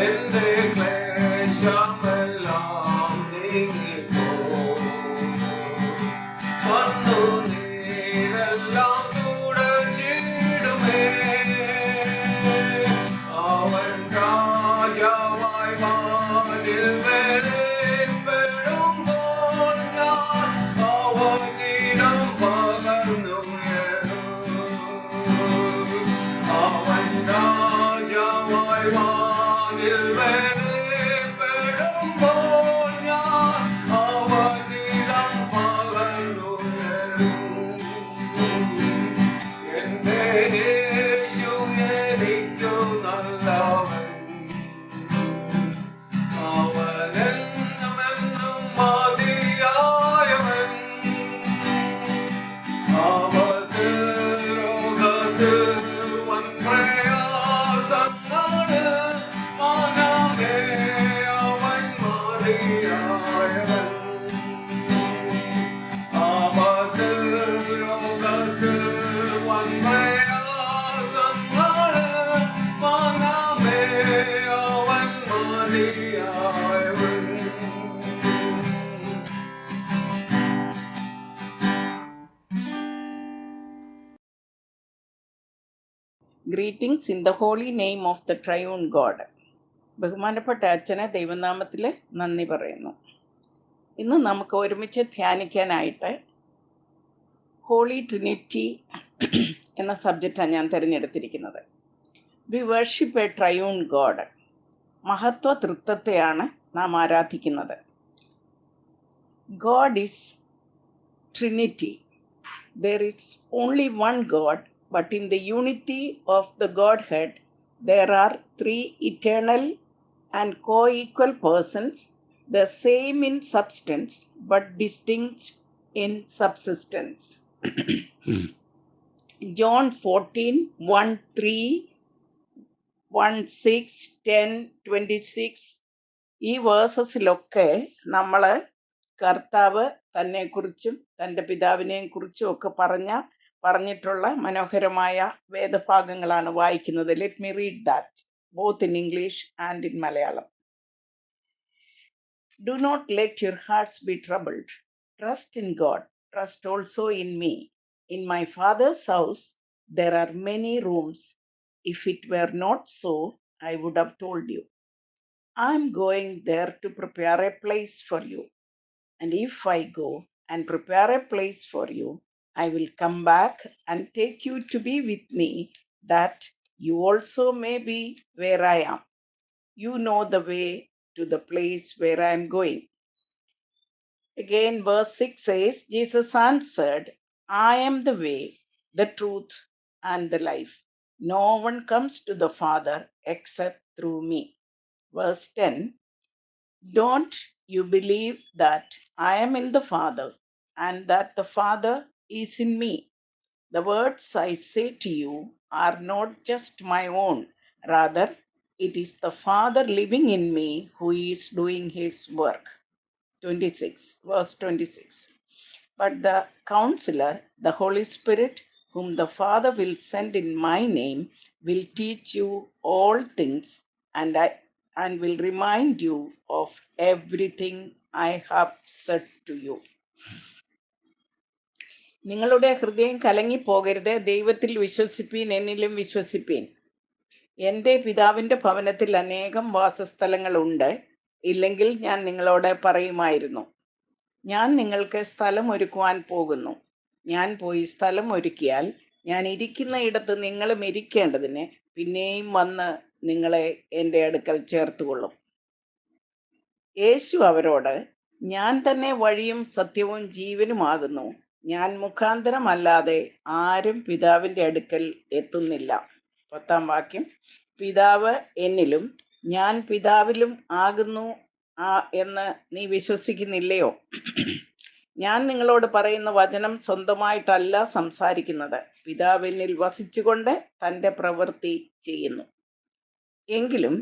എന്റെ ക്ലേശമെല്ലാം നീങ്ങിപ്പോ വന്നു നീരെല്ലാം തുടച്ചിടുമേ അവൻ രാജാവായി വാനിൽ വെളിപ്പെടുമ്പോൾ ഞാൻ അവനിടം പകർന്നുയരും അവൻ രാജാവായി വാനിൽ വെളിപ്പെടുമ്പോൾ ഞാൻ അവനിടം പകർന്നുയരും എന്റെ യേശു എനിക്കു നല്ലവൻ അവനെന്നുമെന്നും മതിയായവൻ അവത്തിൽ രോഗത്തിൽ വൻ പ്രയാസങ്ങള് മനമേ അവൻ മതിയായവൻ അവത്തിൽ രോഗത്തിൽ വൻ പ്രയാസങ്ങള് മനമേ അവൻ മതിയായവൻ. Greetings in the holy name of the triune God. ബഹുമാനപ്പെട്ട അച്ഛനെ ദൈവനാമത്തിൽ നന്ദി പറയുന്നു. ഇന്ന് നമുക്ക് ഒരുമിച്ച് ധ്യാനിക്കാനായിട്ട് ഹോളി ട്രിനിറ്റി എന്ന സബ്ജക്റ്റാണ് ഞാൻ തിരഞ്ഞെടുത്തിരിക്കുന്നത്. We worship a triune God. മഹത്വ തൃത്വത്തെയാണ് നാം ആരാധിക്കുന്നത്. God is Trinity. There is only one God, but in the unity of the Godhead, there are three eternal and co-equal persons, the same in substance, but distinct in subsistence. John 14, 1, 3, 1, 6, 10, 26 ഈ വേഴ്സസിലൊക്കെ നമ്മൾ കർത്താവ് തന്നെക്കുറിച്ചും തൻ്റെ പിതാവിനെയും കുറിച്ചും ഒക്കെ പറഞ്ഞിട്ടുള്ള മനോഹരമായ വേദഭാഗങ്ങളാണ് വായിക്കുന്നത്. Let me read that both in English and in Malayalam. Do not let your hearts be troubled. Trust in God. Trust also in me. In my father's house there are many rooms. If it were not so, I would have told you. I am going there to prepare a place for you. And if I go and prepare a place for you, I will come back and take you to be with me, that you also may be where I am. You know the way to the place where I am going. Again, verse 6 says, Jesus answered, I am the way, the truth, and the life. No one comes to the Father except through me. Verse 10, don't you believe that I am in the Father, and that the Father is in me? The words I say to you are not just my own. Rather, it is the Father living in me who is doing his work. 26, verse 26. But the Counselor, the Holy Spirit, whom the Father will send in my name, will teach you all things, and will remind you of everything I have said to you. നിങ്ങളുടെ ഹൃദയം കലങ്ങിപ്പോകരുത്. ദൈവത്തിൽ വിശ്വസിപ്പീൻ, എന്നിലും വിശ്വസിപ്പീൻ. എൻ്റെ പിതാവിൻ്റെ ഭവനത്തിൽ അനേകം വാസസ്ഥലങ്ങളുണ്ട്. ഇല്ലെങ്കിൽ ഞാൻ നിങ്ങളോട് പറയുമായിരുന്നു. ഞാൻ നിങ്ങൾക്ക് സ്ഥലം ഒരുക്കുവാൻ പോകുന്നു. ഞാൻ പോയി സ്ഥലം ഒരുക്കിയാൽ ഞാൻ ഇരിക്കുന്ന ഇടത്ത് നിങ്ങളും ഇരിക്കേണ്ടതിന് പിന്നെയും വന്ന് നിങ്ങളെ എൻ്റെ അടുക്കൽ ചേർത്തുകൊള്ളും. യേശു അവരോട്, ഞാൻ തന്നെ വഴിയും സത്യവും ജീവനുമാകുന്നു. ഞാൻ മുഖാന്തരമല്ലാതെ ആരും പിതാവിൻ്റെ അടുക്കൽ എത്തുന്നില്ല. 10-ാം വാക്യം, പിതാവ് എന്നിലും ഞാൻ പിതാവിലും ആകുന്നു എന്ന് നീ വിശ്വസിക്കുന്നില്ലയോ? ഞാൻ നിങ്ങളോട് പറയുന്ന വചനം സ്വന്തമായിട്ടല്ല സംസാരിക്കുന്നത്. പിതാവ് എന്നിൽ വസിച്ചുകൊണ്ട് തൻ്റെ പ്രവൃത്തി ചെയ്യുന്നു. എങ്കിലും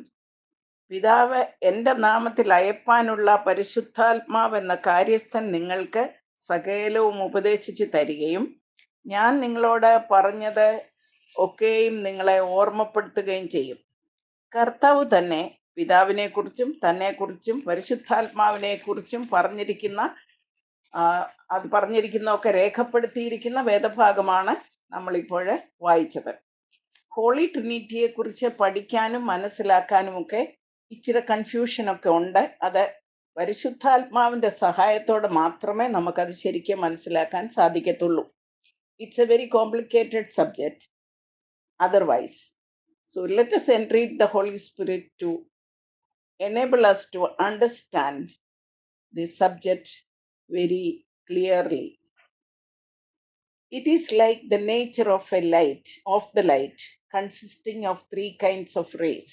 പിതാവ് എൻ്റെ നാമത്തിൽ അയപ്പാനുള്ള പരിശുദ്ധാത്മാവെന്ന കാര്യസ്ഥൻ നിങ്ങൾക്ക് സകലവും ഉപദേശിച്ചു തരികയും ഞാൻ നിങ്ങളോട് പറഞ്ഞത് ഒക്കെയും നിങ്ങളെ ഓർമ്മപ്പെടുത്തുകയും ചെയ്യും. കർത്താവ് തന്നെ പിതാവിനെക്കുറിച്ചും തന്നെക്കുറിച്ചും പരിശുദ്ധാത്മാവിനെക്കുറിച്ചും അത് പറഞ്ഞിരിക്കുന്നതൊക്കെ രേഖപ്പെടുത്തിയിരിക്കുന്ന വേദഭാഗമാണ് നമ്മളിപ്പോൾ വായിച്ചത്. ഹോളി ട്രിനിറ്റിയെക്കുറിച്ച് പഠിക്കാനും മനസ്സിലാക്കാനുമൊക്കെ ഇച്ചിരി കൺഫ്യൂഷനൊക്കെ ഉണ്ട്. അത് പരിശുദ്ധാത്മാവിൻ്റെ സഹായത്തോടെ മാത്രമേ നമുക്കത് ശരിക്കും മനസ്സിലാക്കാൻ സാധിക്കത്തുള്ളൂ. It's A very complicated subject otherwise. So let us entreat the Holy Spirit to enable us to understand this subject very clearly. It is like the nature of the light, consisting of three kinds of rays.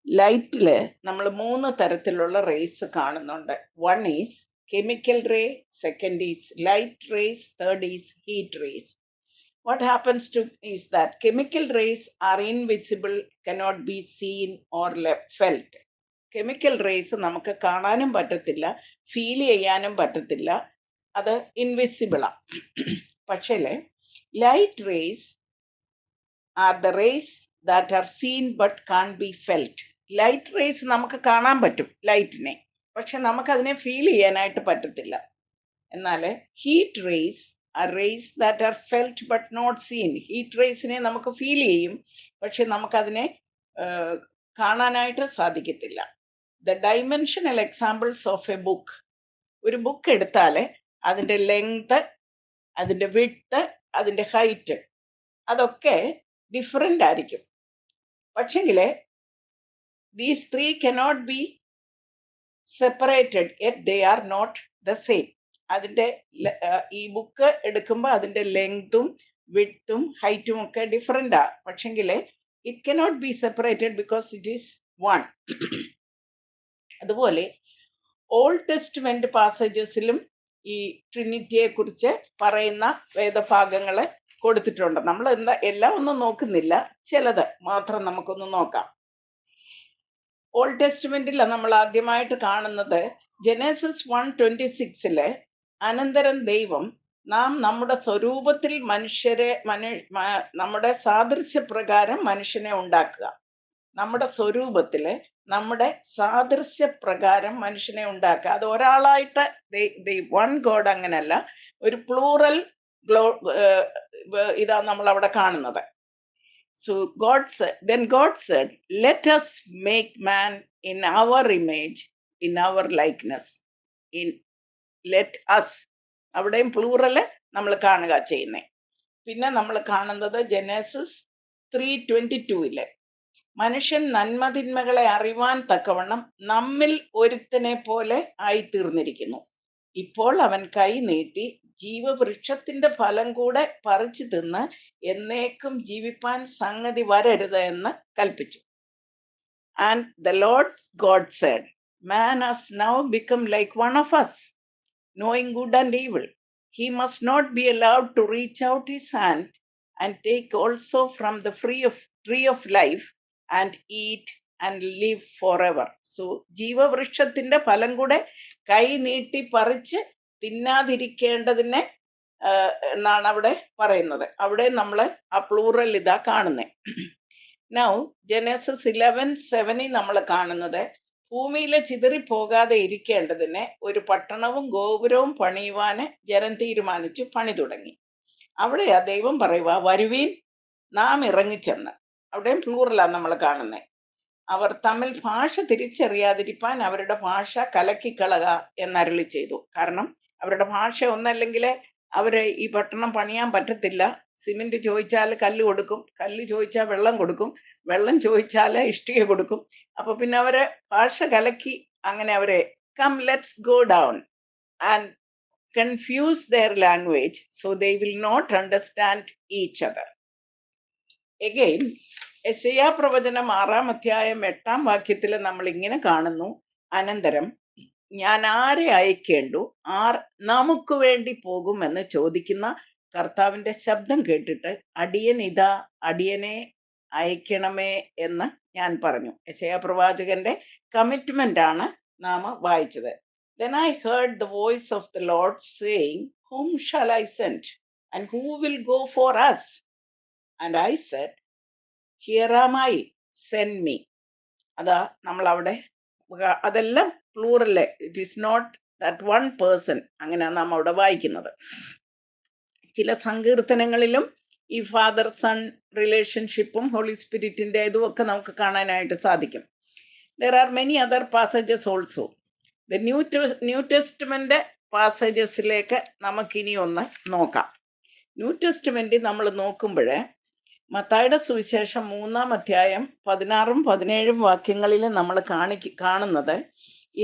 ലൈറ്റിൽ നമ്മൾ 3 തരത്തിലുള്ള rays കാണുന്നുണ്ട്. One is chemical ray, second is light rays, third is heat rays. What happens to is that chemical rays are invisible, cannot be seen or felt. Chemical rays നമുക്ക് കാണാനും പറ്റത്തില്ല, feel ചെയ്യാനും പറ്റത്തില്ല, അത് ഇൻവിസിബിളാണ്. പക്ഷേ light rays are the rays that are seen but can be felt. Light rays നമുക്ക് കാണാൻ പറ്റും ലൈറ്റിനെ, പക്ഷെ നമുക്കതിനെ ഫീൽ ചെയ്യാനായിട്ട് പറ്റത്തില്ല. എന്നാൽ heat rays are rays that are felt but not seen. Heat റേസിനെ നമുക്ക് ഫീൽ ചെയ്യും, പക്ഷെ നമുക്കതിനെ കാണാനായിട്ട് സാധിക്കത്തില്ല. The dimensional examples of a book, ഒരു ബുക്ക് എടുത്താൽ അതിൻ്റെ ലെങ്ത്, അതിൻ്റെ വിഡ്ത്ത്, അതിൻ്റെ ഹൈറ്റ് അതൊക്കെ ഡിഫറെൻ്റ് ആയിരിക്കും. പക്ഷെങ്കിൽ these three cannot be separated, yet they are not the same. അതിൻ്റെ ഈ ബുക്ക് എടുക്കുമ്പോൾ അതിൻ്റെ ലെങ്തും വിഡ്ത്തും ഹൈറ്റും ഒക്കെ ഡിഫറെൻ്റാണ്. പക്ഷെങ്കിൽ it cannot be separated because it is one. അതുപോലെ ഓൾഡ് ടെസ്റ്റ്മെൻറ്റ് പാസേജസിലും ഈ ട്രിനിറ്റിയെക്കുറിച്ച് പറയുന്ന വേദഭാഗങ്ങൾ കൊടുത്തിട്ടുണ്ട്. നമ്മൾ എല്ലാം ഒന്നും നോക്കുന്നില്ല, ചിലത് മാത്രം നമുക്കൊന്ന് നോക്കാം. ഓൾഡ് ടെസ്റ്റ്മെൻറ്റിൽ നമ്മൾ ആദ്യമായിട്ട് കാണുന്നത് ജെനസിസ് 1:26 അനന്തരം ദൈവം നാം നമ്മുടെ സ്വരൂപത്തിൽ നമ്മുടെ സാദൃശ്യപ്രകാരം മനുഷ്യനെ ഉണ്ടാക്കുക. നമ്മുടെ സ്വരൂപത്തിൽ നമ്മുടെ സാദൃശ്യപ്രകാരം മനുഷ്യനെ ഉണ്ടാക്കുക. അത് ഒരാളായിട്ട് വൺ ഗോഡ് അങ്ങനല്ല, ഒരു പ്ലൂറൽ ഇതാ നമ്മൾ അവിടെ കാണുന്നത്. So God said, let us make man in our image, in our likeness. Let us, അവിടെയും പ്ലൂറല് നമ്മൾ കാണുക ചെയ്യുന്നേ. പിന്നെ നമ്മൾ കാണുന്നത് ജെനസിസ് 3:22 മനുഷ്യൻ നന്മതിന്മകളെ അറിവാൻ തക്കവണ്ണം നമ്മിൽ ഒരുത്തനെ പോലെ ആയിത്തീർന്നിരിക്കുന്നു. ഇപ്പോൾ അവൻ കൈ നീട്ടി ജീവവൃക്ഷത്തിന്റെ ഫലം കൂടെ പറിച്ചു തിന്ന് എന്നേക്കും ജീവിപ്പാൻ സംഗതി വരരുത് എന്ന് കൽപ്പിച്ചു. And the Lord God said, man has now become like one of us, knowing good and evil. He must not be allowed to reach out his hand and take also from the tree of life and eat and live forever. So ജീവവൃക്ഷത്തിന്റെ ഫലം കൂടെ കൈ നീട്ടി പറിച്ച് തിന്നാതിരിക്കേണ്ടതിനെ എന്നാണ് അവിടെ പറയുന്നത്. അവിടെ നമ്മൾ ആ പ്ലൂറൽ ഇതാ കാണുന്നത്. നൗ ജെനസിസ് 11:7 നമ്മൾ കാണുന്നത് ഭൂമിയിലെ ചിതറിപ്പോകാതെ ഇരിക്കേണ്ടതിന് ഒരു പട്ടണവും ഗോപുരവും പണിയുവാന് ജനം തീരുമാനിച്ചു പണി തുടങ്ങി. അവിടെയാ ദൈവം പറയുക, വരുവീൻ നാം ഇറങ്ങിച്ചെന്ന്. അവിടെയും പ്ലൂറലാണ് നമ്മൾ കാണുന്നത്. അവർ തമ്മിൽ ഭാഷ തിരിച്ചറിയാതിരിപ്പാൻ അവരുടെ ഭാഷ കലക്കിക്കളക എന്നരുളി ചെയ്തു. കാരണം അവരുടെ ഭാഷ ഒന്നല്ലെങ്കിൽ അവര് ഈ പട്ടണം പണിയാൻ പറ്റത്തില്ല. സിമെന്റ് ചോദിച്ചാൽ കല്ല് കൊടുക്കും, കല്ല് ചോദിച്ചാൽ വെള്ളം കൊടുക്കും, വെള്ളം ചോദിച്ചാൽ ഇഷ്ടിക കൊടുക്കും. അപ്പൊ പിന്നെ അവര് ഭാഷ കലക്കി അങ്ങനെ അവരെ come let's go down and confuse their language so they will not understand each other. Again യെശയ്യാ പ്രവചനം 6:8 നമ്മൾ ഇങ്ങനെ കാണുന്നു, അനന്തരം ഞാൻ ആരെ അയക്കേണ്ടു, ആർ നമുക്ക് വേണ്ടി പോകും എന്ന് ചോദിക്കുന്ന കർത്താവിൻ്റെ ശബ്ദം കേട്ടിട്ട് അടിയൻ ഇതാ, അടിയനെ അയക്കണമേ എന്ന് ഞാൻ പറഞ്ഞു. യെശയ്യാ പ്രവാചകന്റെ കമ്മിറ്റ്മെന്റ് ആണ് നാം വായിച്ചത്. Then I heard the voice of the Lord saying, Whom shall I send? And who will go for us? And I said, Here am I, send me. അതാ നമ്മൾ അവിടെ അതെല്ലാം plural. It is not that one person. അങ്ങനെയാണ് നാം അവിടെ വായിക്കുന്നത്. ചില സങ്കീർത്തനങ്ങളിലും ഈ ഫാദർ സൺ റിലേഷൻഷിപ്പും ഹോളി സ്പിരിറ്റിൻ്റെ ഇതും ഒക്കെ നമുക്ക് കാണാനായിട്ട് സാധിക്കും. There are many other passages also. The new testament പാസേജസിലേക്ക് നമുക്കിനി ഒന്ന് നോക്കാം. ന്യൂ ടെസ്റ്റ്മെന്റ് നമ്മൾ നോക്കുമ്പോൾ മത്തായിയുടെ സുവിശേഷം 3-ാം അധ്യായം 16-17 വാക്യങ്ങളിൽ നമ്മൾ കാണുന്നത്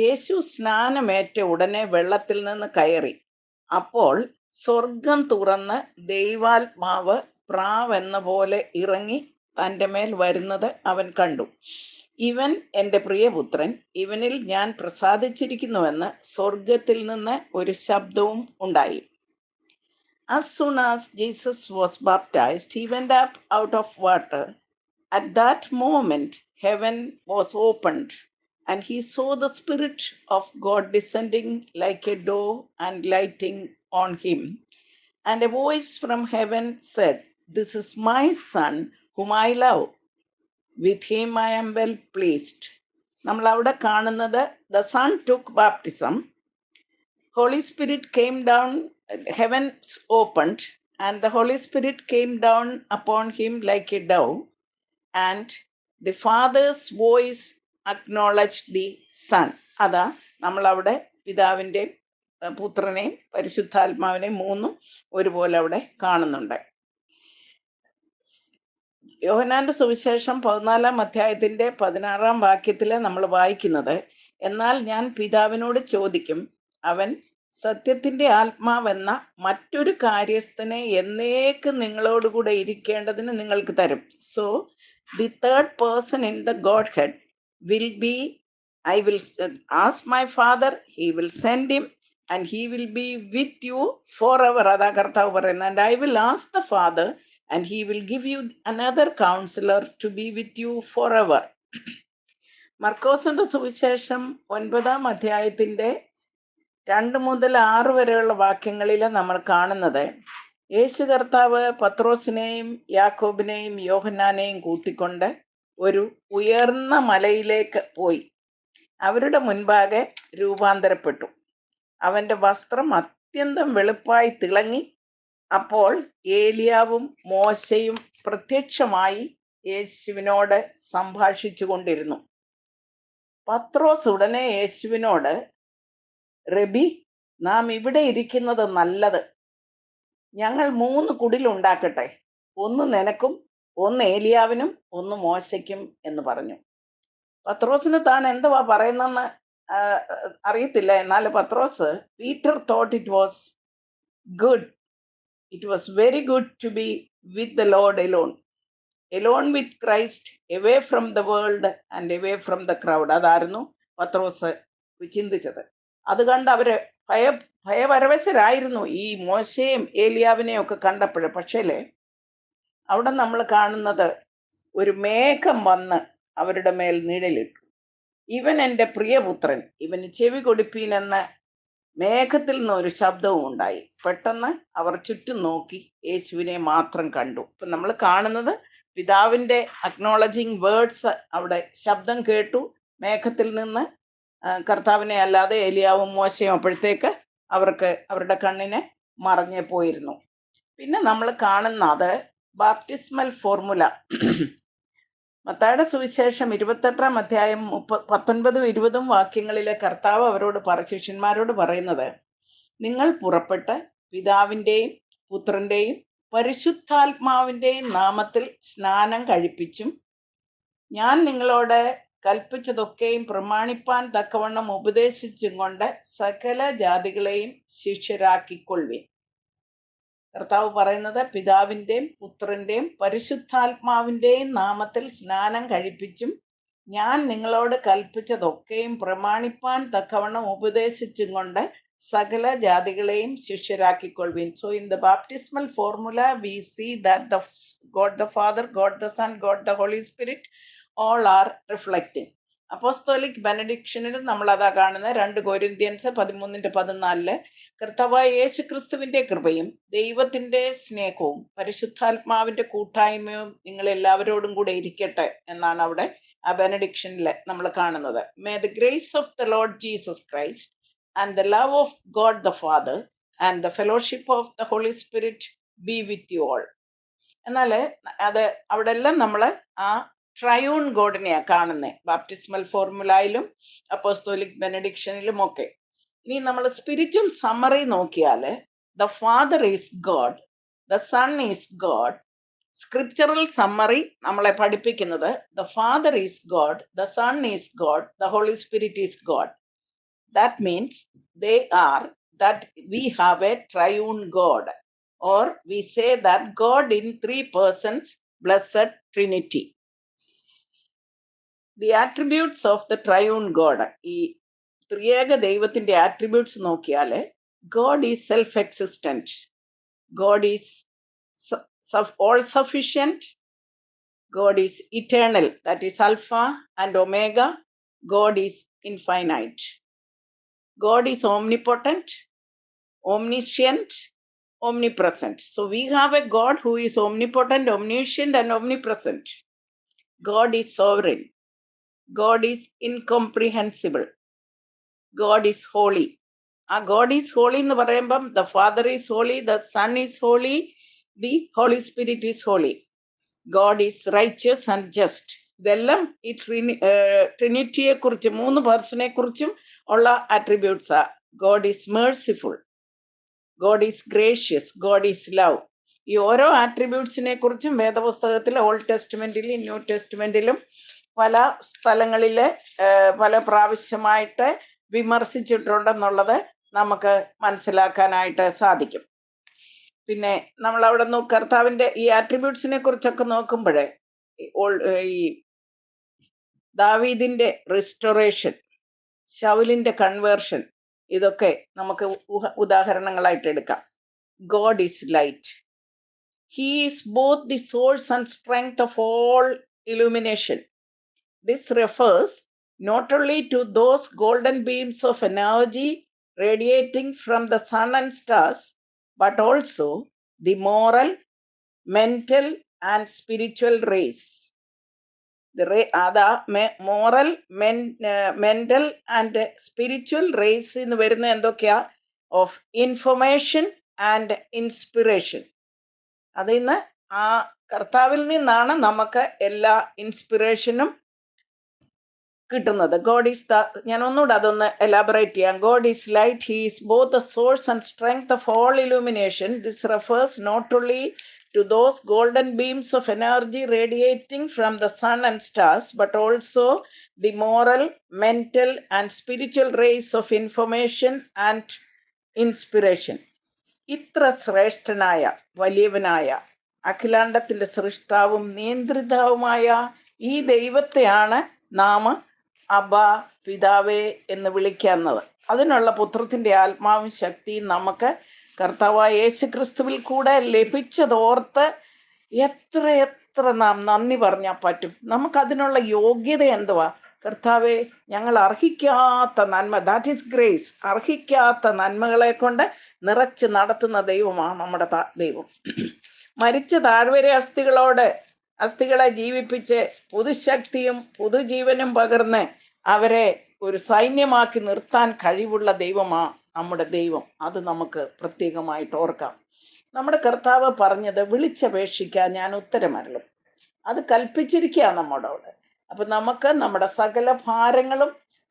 യേശു സ്നാനമേറ്റ ഉടനെ വെള്ളത്തിൽ നിന്ന് കയറി. അപ്പോൾ സ്വർഗം തുറന്ന് ദൈവാത്മാവ് പ്രാവെന്ന പോലെ ഇറങ്ങി തൻ്റെ മേൽ വരുന്നത് അവൻ കണ്ടു. ഇവൻ എൻ്റെ പ്രിയപുത്രൻ, ഇവനിൽ ഞാൻ പ്രസാദിച്ചിരിക്കുന്നുവെന്ന് സ്വർഗത്തിൽ നിന്ന് ഒരു ശബ്ദവും ഉണ്ടായി. As soon as Jesus was baptized, he went up out of water. At that moment, heaven was opened, and he saw the Spirit of God descending like a dove and lighting on him. And a voice from heaven said, This is my Son, whom I love. With him I am well pleased. നമ്മൾ അവിടെ കാണുന്നത് the Son took baptism. Holy Spirit came down, heaven opened, and the Holy Spirit came down upon him like a dove, and the Father's voice acknowledged the Son. അതാ നമ്മളവിടെ പിതാവിൻ്റെയും പുത്രനെയും പരിശുദ്ധാത്മാവിനെയും മൂന്നും ഒരുപോലെ അവിടെ കാണുന്നുണ്ട്. യോഹന്നാന്റെ സുവിശേഷം 14-ാം അധ്യായത്തിൻ്റെ 16-ാം വാക്യത്തിൽ നമ്മൾ വായിക്കുന്നത്, എന്നാൽ ഞാൻ പിതാവിനോട് ചോദിക്കും, അവൻ സത്യത്തിൻ്റെ ആത്മാവെന്ന മറ്റൊരു കാര്യസ്ഥനെ എന്നേക്ക് നിങ്ങളോടുകൂടെ ഇരിക്കേണ്ടതിന് നിങ്ങൾക്ക് തരും. So the third person in the Godhead will be, I will ask my father, he will send him and he will be with you for ever. അതാ കർത്താവ് പറയുന്നത്. And I will ask the Father and he will give you another counsellor to be with you for ever. മർക്കോസിന്റെ സുവിശേഷം 9-ാം അധ്യായത്തിൻ്റെ 2 മുതൽ 6 വരെയുള്ള വാക്യങ്ങളിൽ നമ്മൾ കാണുന്നത്, യേശു കർത്താവ് പത്രോസിനെയും യാക്കോബിനെയും യോഹന്നാനെയും കൂട്ടിക്കൊണ്ട് ഒരു ഉയർന്ന മലയിലേക്ക് പോയി. അവരുടെ മുൻപാകെ രൂപാന്തരപ്പെട്ടു. അവൻ്റെ വസ്ത്രം അത്യന്തം വെളുപ്പായി തിളങ്ങി. അപ്പോൾ ഏലിയാവും മോശയും പ്രത്യക്ഷമായി യേശുവിനോട് സംഭാഷിച്ചു കൊണ്ടിരുന്നു. പത്രോസ് ഉടനെ യേശുവിനോട്, റബി, നാം ഇവിടെ ഇരിക്കുന്നത് നല്ലത്. ഞങ്ങൾ 3 കുടിലുണ്ടാക്കട്ടെ, ഒന്ന് നിനക്കും, ഒന്ന് ഏലിയാവിനും, ഒന്ന് മോശയ്ക്കും എന്ന് പറഞ്ഞു. പത്രോസിന് താൻ എന്തുവാ പറയുന്നെന്ന് അറിയത്തില്ല. എന്നാൽ പത്രോസ്, Peter thought it was good, it was very good to be with the Lord alone with Christ, away from the world and away from the crowd. അതായിരുന്നു പത്രോസ് ചിന്തിച്ചത്. അത് കണ്ട് അവര് ഭയപരവശരായിരുന്നു ഈ മോശയും ഏലിയാവിനെയും ഒക്കെ കണ്ടപ്പോൾ. പക്ഷേ അവിടെ നമ്മൾ കാണുന്നത് ഒരു മേഘം വന്ന് അവരുടെ മേൽ നിഴലിട്ടു. ഇവൻ എൻ്റെ പ്രിയപുത്രൻ, ഇവന് ചെവി കൊടുപ്പീനെന്ന് മേഘത്തിൽ നിന്ന് ഒരു ശബ്ദവും ഉണ്ടായി. പെട്ടെന്ന് അവർ ചുറ്റും നോക്കി യേശുവിനെ മാത്രം കണ്ടു. ഇപ്പം നമ്മൾ കാണുന്നത് പിതാവിൻ്റെ അക്നോളജിങ് വേർഡ്സ്. അവിടെ ശബ്ദം കേട്ടു മേഘത്തിൽ നിന്ന്, കർത്താവിനെ അല്ലാതെ ഏലിയാവും മോശയും അപ്പോഴത്തേക്ക് അവർക്ക് അവരുടെ കണ്ണിനെ മറഞ്ഞു പോയിരുന്നു. പിന്നെ നമ്മൾ കാണുന്നത് ബാപ്റ്റിസ്മൽ ഫോർമുല. മത്തായിയുടെ സുവിശേഷം 28-ാം അധ്യായം 19-20 വാക്യങ്ങളിലെ കർത്താവ് അവരോട് ശിഷ്യന്മാരോട് പറയുന്നത്, നിങ്ങൾ പുറപ്പെട്ട് പിതാവിൻ്റെയും പുത്രൻ്റെയും പരിശുദ്ധാത്മാവിൻ്റെയും നാമത്തിൽ സ്നാനം കഴിപ്പിച്ചും ഞാൻ നിങ്ങളോട് കൽപ്പിച്ചതൊക്കെയും പ്രമാണിപ്പാൻ തക്കവണ്ണം ഉപദേശിച്ചും കൊണ്ട് സകല ജാതികളെയും ശിഷ്യരാക്കിക്കൊള്ളുവിൻ. കർത്താവ് പറയുന്നത് പിതാവിൻ്റെയും പുത്രൻ്റെയും പരിശുദ്ധാത്മാവിൻ്റെയും നാമത്തിൽ സ്നാനം കഴിപ്പിച്ചും ഞാൻ നിങ്ങളോട് കൽപ്പിച്ചതൊക്കെയും പ്രമാണിപ്പാൻ തക്കവണ്ണം ഉപദേശിച്ചും കൊണ്ട് സകല ജാതികളെയും ശിഷ്യരാക്കിക്കൊള്ളുവിൻ. So in the baptismal formula we see that God the Father, God the Son, God the Holy Spirit all are reflecting. Apostolic ബെനഡിക്ഷനിൽ നമ്മൾ അതാ കാണുന്നത്. 2 കൊരിന്ത്യൻസ് 13:14 കർത്താവായ യേശു ക്രിസ്തുവിന്റെ കൃപയും ദൈവത്തിന്റെ സ്നേഹവും പരിശുദ്ധാത്മാവിന്റെ കൂട്ടായ്മയും നിങ്ങൾ എല്ലാവരോടും കൂടെ ഇരിക്കട്ടെ എന്നാണ് അവിടെ ആ ബെനഡിക്ഷനിൽ നമ്മൾ കാണുന്നത്. May the grace of the Lord Jesus Christ and the love of God the Father and the fellowship of the Holy Spirit be with you all. എന്നാൽ അത് അവിടെ എല്ലാം നമ്മൾ ആ ട്രയൂൺ ഗോഡിനെയാണ് കാണുന്നത്, ബാപ്റ്റിസ്മൽ ഫോർമുലയിലും അപ്പോസ്തോലിക് ബെനഡിക്ഷനിലും ഒക്കെ. ഇനി നമ്മൾ സ്പിരിച്വൽ സമ്മറി നോക്കിയാൽ the father is God, the sun is God. Scriptural summary നമ്മളെ പഠിപ്പിക്കുന്നത് the father is God, the sun is God, the Holy spirit is God. That means they are that we have a triune God, or we say that God in 3 persons, blessed Trinity. The attributes of the triune God, ഈ ത്രിയേക ദൈവത്തിന്റെ attributes നോക്കിയാൽ God is self-existent, God is all sufficient, God is eternal, that is Alpha and Omega, God is infinite, God is omnipotent, omniscient, omnipresent. So we have a God who is omnipotent, omniscient and omnipresent. God is sovereign, God is incomprehensible, God is holy. ആ God is holy എന്ന് പറയുമ്പം the father is holy, the sun is holy, the holy spirit is holy, God is righteous and just. ഇതെല്ലാം ഈ ട്രിനിറ്റിയെ കുറിച്ച് 3 പേഴ്സണെ കുറിച്ചും ഉള്ള ആട്രിബ്യൂട്ട്സാ. God is merciful, God is gracious, God is love. ഈ ഓരോ ആട്രിബ്യൂട്ട്സിനെ കുറിച്ചും വേദപുസ്തകത്തിൽ ഓൾഡ് ടെസ്റ്റ്മെന്റിലും ന്യൂ ടെസ്റ്റ്മെന്റിലും പല സ്ഥലങ്ങളിൽ പല പ്രാവശ്യമായിട്ട് വിമർശിച്ചിട്ടുണ്ടെന്നുള്ളത് നമുക്ക് മനസ്സിലാക്കാനായിട്ട് സാധിക്കും. പിന്നെ നമ്മൾ അവിടെ കർത്താവിന്റെ ഈ ആട്രിബ്യൂട്ട്സിനെ കുറിച്ചൊക്കെ നോക്കുമ്പോഴേ ഈ ദാവീദിന്റെ റിസ്റ്റോറേഷൻ, ശൗലിന്റെ കൺവേർഷൻ, ഇതൊക്കെ നമുക്ക് ഉദാഹരണങ്ങളായിട്ട് എടുക്കാം. God is light. He is both the source and strength of all illumination. This refers not only to those golden beams of energy radiating from the sun and stars, but also the moral, mental and spiritual rays. Moral, mental and spiritual rays എന്ന് വരുന്ന എന്തൊക്കെയാ? Of information and inspiration. അതിൽ നിന്ന് ആ കർത്താവിൽ നിന്നാണ് നമുക്ക് എല്ലാ ഇൻസ്പിറേഷനും കിട്ടുന്നത്. ഗോഡ് ഈസ് ഞാൻ ഒന്നുകൂടെ അതൊന്ന് എലാബറേറ്റ് ചെയ്യാം. God is light, he is both the source and strength of all illumination. This refers not only to those golden beams of energy radiating from the sun and stars, but also the moral, mental and spiritual rays of information and inspiration. ഇത്ര ശ്രേഷ്ഠനായ, വലിയവനായ, അഖിലാണ്ടത്തിന്റെ സൃഷ്ടാവും നിയന്ത്രിതാവുമായ ഈ ദൈവത്തെയാണ് നാം അബ്ബ, പിതാവേ എന്ന് വിളിക്കുന്നത്. അതിനുള്ള പുത്രത്തിന്റെ ആത്മാവും ശക്തിയും നമുക്ക് കർത്താവായ യേശു ക്രിസ്തുവിൽ കൂടെ ലഭിച്ചതോർത്ത് എത്ര നാം നന്ദി പറഞ്ഞാൽ പറ്റും. നമുക്കതിനുള്ള യോഗ്യത എന്തുവാ? കർത്താവെ, ഞങ്ങൾ അർഹിക്കാത്ത നന്മ, ദാറ്റ് ഈസ് ഗ്രേസ്. അർഹിക്കാത്ത നന്മകളെ കൊണ്ട് നിറച്ച് നടത്തുന്ന ദൈവമാണ് നമ്മുടെ ദൈവം. മരിച്ച താഴ്വര അസ്ഥികളെ ജീവിപ്പിച്ച് പുതുശക്തിയും പുതുജീവനും പകർന്ന് അവരെ ഒരു സൈന്യമാക്കി നിർത്താൻ കഴിവുള്ള ദൈവമാണ് നമ്മുടെ ദൈവം. അത് നമുക്ക് പ്രത്യേകമായിട്ട് ഓർക്കാം. നമ്മുടെ കർത്താവ് പറഞ്ഞത്, വിളിച്ചപേക്ഷിക്കാൻ ഞാൻ ഉത്തരമരുളും. അത് കൽപ്പിച്ചിരിക്കുക നമ്മോടോട്. അപ്പം നമുക്ക് നമ്മുടെ സകല ഭാരങ്ങളും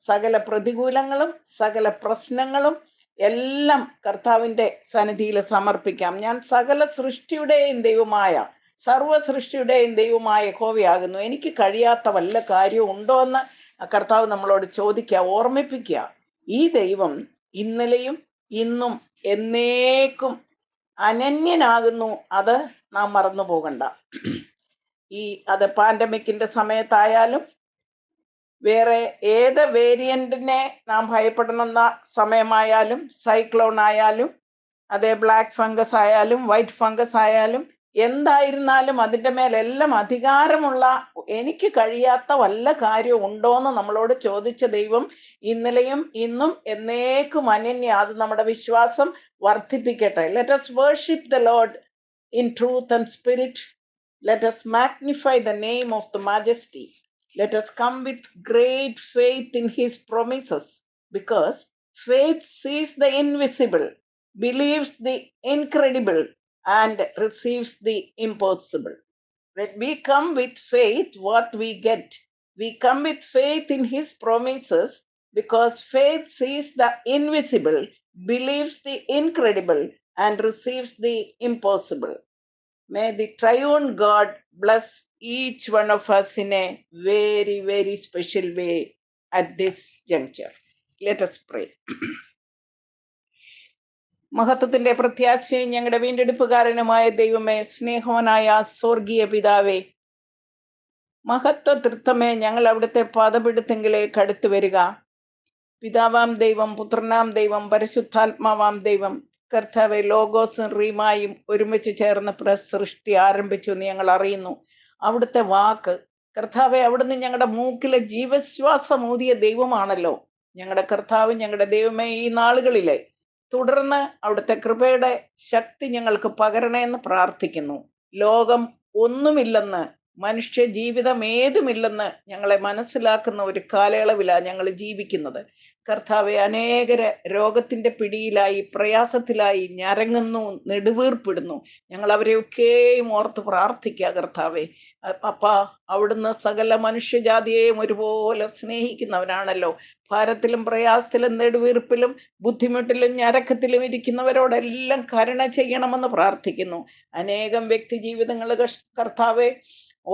സകല പ്രതികൂലങ്ങളും സകല പ്രശ്നങ്ങളും എല്ലാം കർത്താവിൻ്റെ സന്നിധിയിൽ സമർപ്പിക്കാം. ഞാൻ സകല സൃഷ്ടിയുടെയും ദൈവമായ, സർവ്വ സൃഷ്ടിയുടെയും ദൈവമായ യഹോവയാകുന്നു, എനിക്ക് കഴിയാത്ത വല്ല കാര്യവും ഉണ്ടോ എന്ന് കർത്താവ് നമ്മളോട് ചോദിക്കുക, ഓർമ്മിപ്പിക്കുക. ഈ ദൈവം ഇന്നലെയും ഇന്നും എന്നേക്കും അനന്യനാകുന്നു. അത് നാം മറന്നു പോകണ്ട. അത് പാൻഡമിക്കിന്റെ സമയത്തായാലും വേറെ ഏത് വേരിയന്റിനെ നാം ഭയപ്പെടുന്ന സമയമായാലും, സൈക്ലോൺ ആയാലും, അതേ ബ്ലാക്ക് ഫംഗസ് ആയാലും, വൈറ്റ് ഫംഗസ് ആയാലും, എന്തായിരുന്നാലും അതിൻ്റെ മേലെല്ലാം അധികാരമുള്ള, എനിക്ക് കഴിയാത്ത വല്ല കാര്യവും ഉണ്ടോയെന്ന് നമ്മളോട് ചോദിച്ച ദൈവം ഇന്നലെയും ഇന്നും എന്നേക്കും അനന്യ. അത് നമ്മുടെ വിശ്വാസം വർദ്ധിപ്പിക്കട്ടെ. Let us worship the Lord in truth and spirit. Let us magnify the name of the majesty. Let us come with great faith in his promises, because faith sees the invisible, believes the incredible, and receives the impossible. When we come with faith, what we get? We come with faith in his promises, because faith sees the invisible, believes the incredible, and receives the impossible. May the triune God bless each one of us in a very, very special way at this juncture. Let us pray. മഹത്വത്തിന്റെ പ്രത്യാശയും ഞങ്ങളുടെ വീണ്ടെടുപ്പുകാരനുമായ ദൈവമേ, സ്നേഹവനായ സ്വർഗീയ പിതാവേ, മഹത്വ തൃത്വമേ, ഞങ്ങൾ അവിടുത്തെ പാദപിടുത്തെങ്കിലേക്ക് അടുത്തു വരിക. പിതാവാം ദൈവം, പുത്രനാം ദൈവം, പരിശുദ്ധാത്മാവാം ദൈവം, കർത്താവെ, ലോഗോസും റീമായും ഒരുമിച്ച് ചേർന്ന് സൃഷ്ടി ആരംഭിച്ചു എന്ന് ഞങ്ങൾ അറിയുന്നു. അവിടുത്തെ വാക്ക് കർത്താവെ, അവിടുന്ന് ഞങ്ങളുടെ മൂക്കിലെ ജീവശ്വാസം ഊതിയ ദൈവമാണല്ലോ. ഞങ്ങളുടെ കർത്താവ്, ഞങ്ങളുടെ ദൈവമേ, ഈ നാളുകളിലെ തുടർന്ന് അവിടുത്തെ കൃപയുടെ ശക്തി ഞങ്ങൾക്ക് പകരണേന്ന് പ്രാർത്ഥിക്കുന്നു. ലോകം ഒന്നുമില്ലെന്ന്, മനുഷ്യ ജീവിതം ഏതുമില്ലെന്ന് ഞങ്ങളെ മനസ്സിലാക്കുന്ന ഒരു കാലയളവിലാണ് ഞങ്ങൾ ജീവിക്കുന്നത്. കർത്താവെ, അനേകര് രോഗത്തിൻ്റെ പിടിയിലായി, പ്രയാസത്തിലായി ഞരങ്ങുന്നു, നെടുവീർപ്പിടുന്നു. ഞങ്ങൾ അവരെയൊക്കെയും ഓർത്ത് പ്രാർത്ഥിക്കുക. കർത്താവെ, അപ്പാ, അവിടുന്ന് സകല മനുഷ്യജാതിയെയും ഒരുപോലെ സ്നേഹിക്കുന്നവനാണല്ലോ. ഭാരത്തിലും പ്രയാസത്തിലും നെടുവീർപ്പിലും ബുദ്ധിമുട്ടിലും ഞരക്കത്തിലും ഇരിക്കുന്നവരോടെല്ലാം കരുണ ചെയ്യണമെന്ന് പ്രാർത്ഥിക്കുന്നു. അനേകം വ്യക്തി ജീവിതങ്ങൾ കർത്താവെ,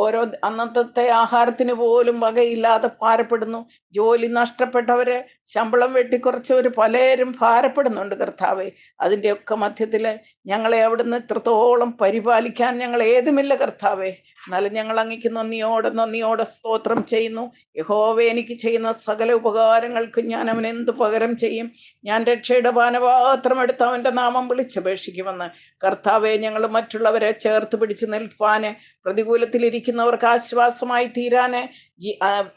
ഓരോ അന്നത്തെ ആഹാരത്തിന് പോലും വകയില്ലാതെ ഭാരപ്പെടുന്നു. ജോലി നഷ്ടപ്പെട്ടവര്, ശമ്പളം വെട്ടിക്കുറച്ചവര് പലരും ഭാരപ്പെടുന്നുണ്ട്. കർത്താവെ, അതിൻ്റെയൊക്കെ മധ്യത്തിൽ ഞങ്ങളെ അവിടുന്ന് ഇത്രത്തോളം പരിപാലിക്കാൻ ഞങ്ങൾ ഏതുമില്ല കർത്താവെ. എന്നാലും ഞങ്ങൾ അങ്ങേക്ക് നന്ദിയോടെ സ്തോത്രം ചെയ്യുന്നു. യഹോവ എനിക്ക് ചെയ്യുന്ന സകല ഉപകാരങ്ങൾക്കും ഞാൻ അവന് എന്ത് പകരം ചെയ്യും? ഞാൻ രക്ഷയുടെ പാനപാത്രം എടുത്ത് അവൻ്റെ നാമം വിളിച്ചപേക്ഷിക്കുമെന്ന്. കർത്താവെ, ഞങ്ങൾ മറ്റുള്ളവരെ ചേർത്ത് പിടിച്ച് നിൽപ്പാന്, പ്രതികൂലത്തിലിരിക്കുന്നവർക്ക് ആശ്വാസമായി തീരാന്,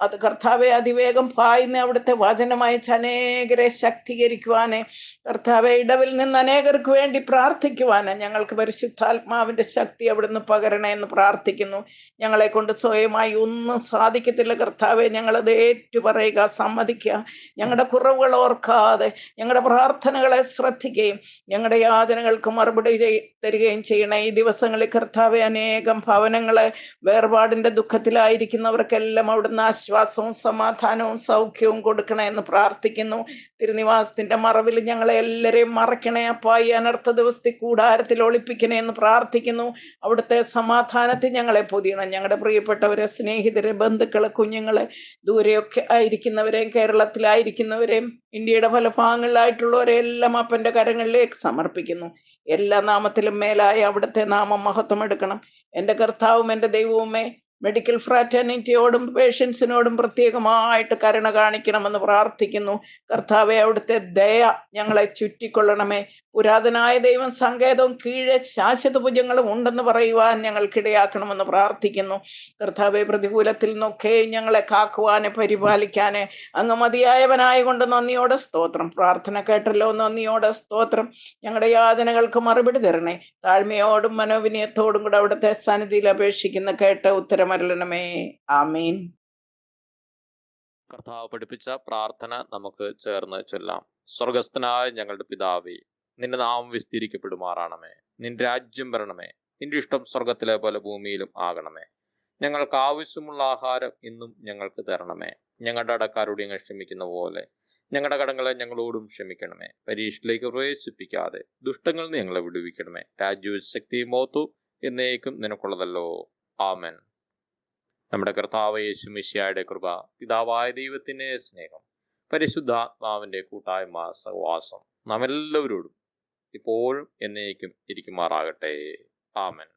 അത് കർത്താവെ, അതിവേഗം പായുന്ന അവിടുത്തെ വചനമയച്ച് അനേകരെ ശക്തീകരിക്കുവാന്, കർത്താവെ, ഇടവിൽ നിന്ന് അനേകർക്ക് വേണ്ടി പ്രാർത്ഥിക്കുവാന് ഞങ്ങൾക്ക് പരിശുദ്ധാത്മാവിൻ്റെ ശക്തി അവിടുന്ന് പകരണേന്ന് പ്രാർത്ഥിക്കുന്നു. ഞങ്ങളെ കൊണ്ട് സ്വയമായി ഒന്നും സാധിക്കത്തില്ല കർത്താവെ. ഞങ്ങളത് ഏറ്റുപറയുക, സമ്മതിക്കുക. ഞങ്ങളുടെ കുറവുകൾ ഓർക്കാതെ ഞങ്ങളുടെ പ്രാർത്ഥനകളെ ശ്രദ്ധിക്കുകയും ഞങ്ങളുടെ യാതനകൾക്ക് മറുപടി തരികയും ചെയ്യണേ. ഈ ദിവസങ്ങളിൽ കർത്താവെ, അനേകം ഭവനങ്ങളെ വേർപാടിൻ്റെ ദുഃഖത്തിലായിരിക്കുന്നവർക്കെല്ലാം അവിടുന്ന് ആശ്വാസവും സമാധാനവും സൗഖ്യവും കൊടുക്കണേ എന്ന് പ്രാർത്ഥിക്കുന്നു. തിരുനിവാസത്തിൻ്റെ മറവിൽ ഞങ്ങളെ എല്ലാവരെയും മറയ്ക്കണേ അപ്പാ. ഈ അനർത്ഥ ദിവസത്തിൽ കൂടാരത്തിൽ ഒളിപ്പിക്കണേ എന്ന് പ്രാർത്ഥിക്കുന്നു. അവിടുത്തെ സമാധാനത്തിൽ ഞങ്ങളെ പൊതിയണം. ഞങ്ങളുടെ പ്രിയപ്പെട്ടവരെ, സ്നേഹിതരെ, ബന്ധുക്കളെ, കുഞ്ഞുങ്ങളെ, ദൂരെയൊക്കെ ആയിരിക്കുന്നവരെയും കേരളത്തിലായിരിക്കുന്നവരെയും ഇന്ത്യയുടെ പല ഭാഗങ്ങളിലായിട്ടുള്ളവരെ എല്ലാം അപ്പൻ്റെ കരങ്ങളിലേക്ക് സമർപ്പിക്കുന്നു. എല്ലാ നാമത്തിലും മേലായ അവിടുത്തെ നാമം മഹത്വം എടുക്കണം. എൻ്റെ കർത്താവും എൻ്റെ ദൈവവുമേ, മെഡിക്കൽ ഫ്രാറ്റർണിറ്റിയോടും പേഷ്യൻസിനോടും പ്രത്യേകമായിട്ട് കരുണ കാണിക്കണമെന്ന് പ്രാർത്ഥിക്കുന്നു. കർത്താവെ, അവിടുത്തെ ദയ ഞങ്ങളെ ചുറ്റിക്കൊള്ളണമേ. പുരാതനായ ദൈവം സങ്കേതവും കീഴെ ശാശ്വത ഭുജങ്ങളും ഉണ്ടെന്ന് പറയുവാൻ ഞങ്ങൾക്കിടയാക്കണമെന്ന് പ്രാർത്ഥിക്കുന്നു. കർത്താവെ, പ്രതികൂലത്തിൽ നിന്നൊക്കെ ഞങ്ങളെ കാക്കുവാനെ, പരിപാലിക്കാനെ അങ്ങ് മതിയായവനായ കൊണ്ട് നന്ദിയോടെ സ്തോത്രം. പ്രാർത്ഥന കേട്ടല്ലോ, നന്ദിയോടെ സ്തോത്രം. ഞങ്ങളുടെ യാതനകൾക്ക് മറുപടി തരണേ. താഴ്മയോടും മനോവിനയത്തോടും കൂടെ അവിടുത്തെ സന്നിധിയിൽ അപേക്ഷിക്കുന്ന കേട്ട ഉത്തരമരുളണമേ. ആമീൻ. കർത്താവ് പഠിപ്പിച്ച പ്രാർത്ഥന നമുക്ക് ചേർന്ന് ചൊല്ലാം. സ്വർഗസ്ഥനായ ഞങ്ങളുടെ പിതാവേ, നിന്റെ നാമം വിസ്തീരിക്കപ്പെടുമാറാണമേ. നിന്റെ രാജ്യം വരണമേ. നിന്റെ ഇഷ്ടം സ്വർഗത്തിലെ പോലെ ഭൂമിയിലും ആകണമേ. ഞങ്ങൾക്ക് ആവശ്യമുള്ള ആഹാരം ഇന്നും ഞങ്ങൾക്ക് തരണമേ. ഞങ്ങളുടെ അടക്കാരോട് ഞങ്ങൾ ക്ഷമിക്കുന്ന പോലെ ഞങ്ങളുടെ കടങ്ങളെ ഞങ്ങളോടും ക്ഷമിക്കണമേ. പരീക്ഷയിലേക്ക് പ്രവേശിപ്പിക്കാതെ ദുഷ്ടങ്ങളിൽ നിന്ന് ഞങ്ങളെ വിടുവിക്കണമേ. രാജ്യവും ശക്തിയും മഹത്വവും എന്നേക്കും നിനക്കുള്ളതല്ലോ. ആമേൻ. നമ്മുടെ കർത്താവ് യേശു മിശിഹായുടെ കൃപ, പിതാവായ ദൈവത്തിന്റെ സ്നേഹം, പരിശുദ്ധാത്മാവിന്റെ കൂട്ടായ്മ, സഹവാസം നാം എല്ലാവരോടും ഇപ്പോഴും എന്നേക്കും ഇരിക്കുമാറാകട്ടെ. ആമേൻ.